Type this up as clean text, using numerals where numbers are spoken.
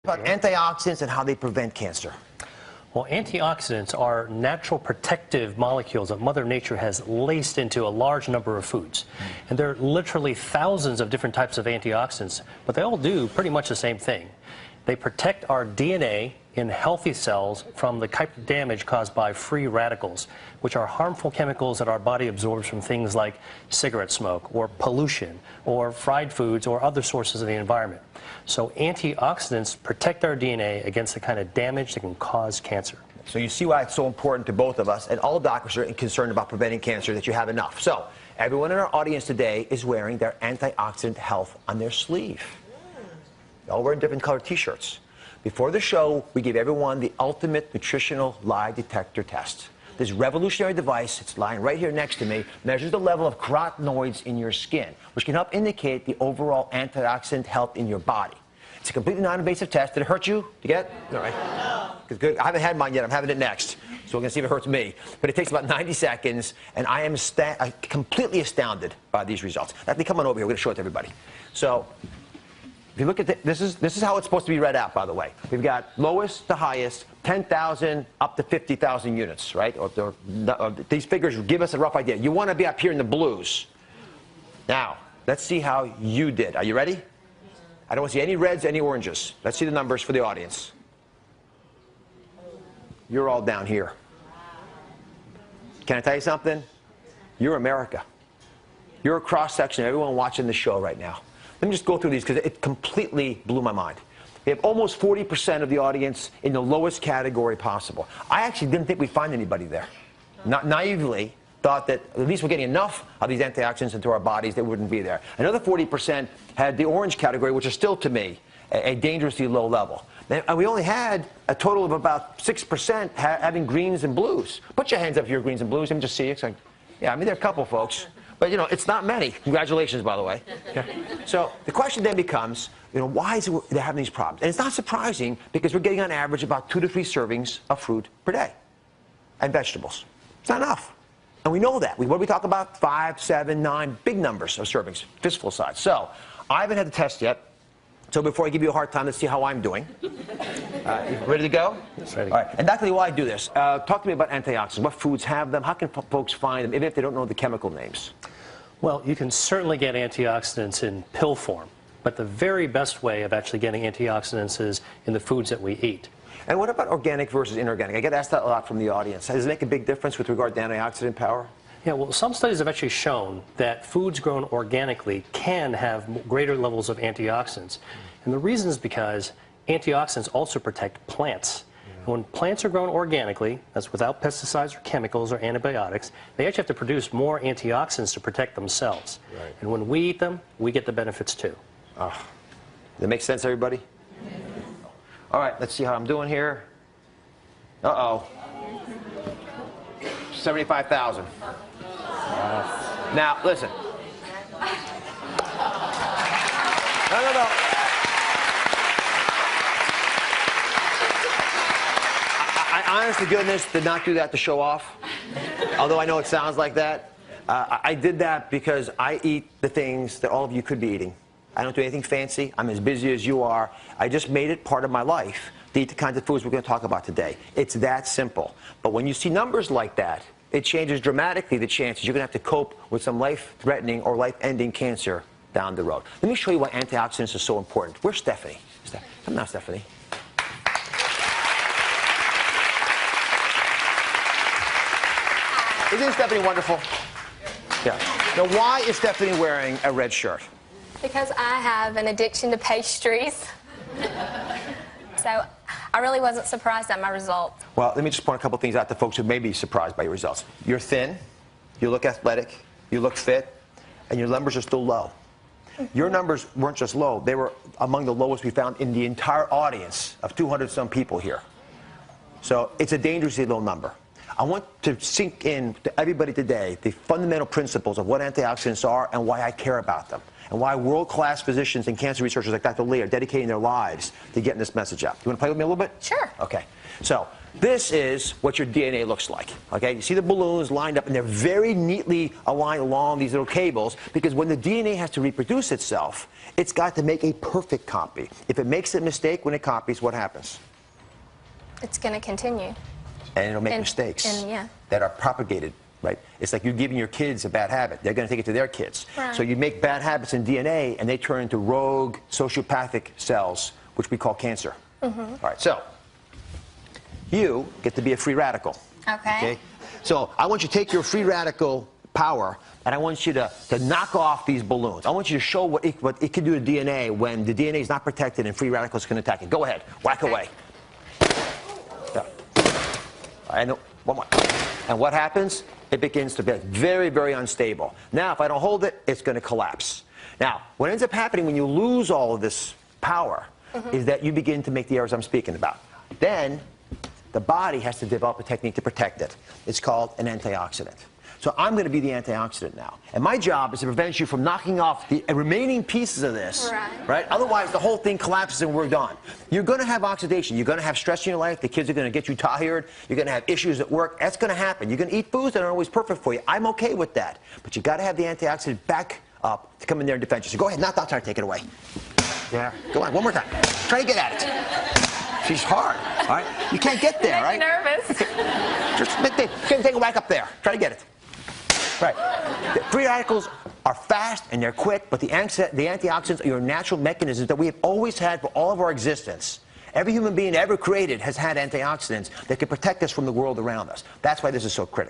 About antioxidants and how they prevent cancer. Well, antioxidants are natural protective molecules that Mother Nature has laced into a large number of foods. And there are literally thousands of different types of antioxidants, but they all do pretty much the same thing. They protect our DNA in healthy cells from the type of damage caused by free radicals, which are harmful chemicals that our body absorbs from things like cigarette smoke or pollution or fried foods or other sources of the environment. So antioxidants protect our DNA against the kind of damage that can cause cancer. So you see why it's so important to both of us, and all doctors are concerned about preventing cancer, that you have enough. So everyone in our audience today is wearing their antioxidant health on their sleeve. They're all wearing different colored t-shirts. Before the show, we gave everyone the ultimate nutritional lie detector test. This revolutionary device, it's lying right here next to me, measures the level of carotenoids in your skin, which can help indicate the overall antioxidant health in your body. It's a completely non-invasive test. Did it hurt you to get? All right. No. Good. I haven't had mine yet. I'm having it next. So we're going to see if it hurts me. But it takes about 90 seconds, and I am completely astounded by these results. Now, come on over here. We're going to show it to everybody. So if you look at this is how it's supposed to be read out, by the way. We've got lowest to highest, 10,000 up to 50,000 units, right? These figures give us a rough idea. You want to be up here in the blues. Now, let's see how you did. Are you ready? I don't want to see any reds, any oranges. Let's see the numbers for the audience. You're all down here. Can I tell you something? You're America. You're a cross-section of everyone watching the show right now. Let me just go through these because it completely blew my mind. We have almost 40% of the audience in the lowest category possible. I actually didn't think we'd find anybody there. Not naively thought that at least we're getting enough of these antioxidants into our bodies that wouldn't be there. Another 40% had the orange category, which is still, to me, a dangerously low level. And we only had a total of about 6% having greens and blues. Put your hands up if you're greens and blues. Let me just see. It's like, yeah, I mean, there are a couple folks. But, you know, it's not many. Congratulations, by the way. Yeah. So the question then becomes, you know, why is it they're having these problems? And it's not surprising because we're getting on average about 2 to 3 servings of fruit per day and vegetables. It's not enough. And we know that. What do we talk about? 5, 7, 9, big numbers of servings, fistful size. So I haven't had the test yet. So before I give you a hard time, let's see how I'm doing. Ready to go? Yes, ready. All right. And Dr. Lee, while I do this, talk to me about antioxidants. What foods have them? How can folks find them, even if they don't know the chemical names? Well, you can certainly get antioxidants in pill form, but the very best way of actually getting antioxidants is in the foods that we eat. And what about organic versus inorganic? I get asked that a lot from the audience. Does it make a big difference with regard to antioxidant power? Yeah, well, some studies have actually shown that foods grown organically can have greater levels of antioxidants. And the reason is because antioxidants also protect plants. And when plants are grown organically, that's without pesticides or chemicals or antibiotics, they actually have to produce more antioxidants to protect themselves. Right. And when we eat them, we get the benefits too. Does that make sense, everybody? All right, let's see how I'm doing here. Uh-oh. 75,000. Now, listen. No. I honest to goodness did not do that to show off, although I know it sounds like that. I did that because I eat the things that all of you could be eating. I don't do anything fancy. I'm as busy as you are. I just made it part of my life to eat the kinds of foods we're going to talk about today. It's that simple. But when you see numbers like that, it changes dramatically the chances you're going to have to cope with some life-threatening or life-ending cancer down the road. Let me show you why antioxidants are so important. Where's Stephanie? Come now, Stephanie. Isn't Stephanie wonderful? Yeah. Now, why is Stephanie wearing a red shirt? Because I have an addiction to pastries. So I really wasn't surprised at my results. Well, let me just point a couple things out to folks who may be surprised by your results. You're thin, you look athletic, you look fit, and your numbers are still low. Your numbers weren't just low, they were among the lowest we found in the entire audience of 200-some people here. So it's a dangerously low number. I want to sink in to everybody today the fundamental principles of what antioxidants are and why I care about them, and why world-class physicians and cancer researchers like Dr. Lee are dedicating their lives to getting this message out. You want to play with me a little bit? Sure. Okay. So this is what your DNA looks like. Okay, you see the balloons lined up, and they're very neatly aligned along these little cables, because when the DNA has to reproduce itself, it's got to make a perfect copy. If it makes a mistake when it copies, what happens? It's going to continue. And it'll make mistakes that are propagated, right? It's like you're giving your kids a bad habit. They're going to take it to their kids. Right. So you make bad habits in DNA, and they turn into rogue sociopathic cells, which we call cancer. All right, so you get to be a free radical. Okay. So I want you to take your free radical power, and I want you to knock off these balloons. I want you to show what it can do to DNA when the DNA is not protected and free radicals can attack it. Go ahead. Whack away. Yeah. And one more. And what happens? It begins to be very, very unstable. Now, if I don't hold it, it's going to collapse. Now, what ends up happening when you lose all of this power is that you begin to make the errors I'm speaking about. Then, the body has to develop a technique to protect it. It's called an antioxidant. So I'm going to be the antioxidant now. And my job is to prevent you from knocking off the remaining pieces of this, right? Otherwise, the whole thing collapses and we're done. You're going to have oxidation. You're going to have stress in your life. The kids are going to get you tired. You're going to have issues at work. That's going to happen. You're going to eat foods that aren't always perfect for you. I'm okay with that. But you got to have the antioxidant back up to come in there and defend you. So go ahead, knock, try to take it away. Yeah. Go on, one more time. Try to get at it. She's hard, all right? You can't get there, right? I'm nervous. Just take a whack up there. Try to get it. Right. The free radicals are fast and they're quick, but the antioxidants are your natural mechanisms that we have always had for all of our existence. Every human being ever created has had antioxidants that can protect us from the world around us. That's why this is so critical.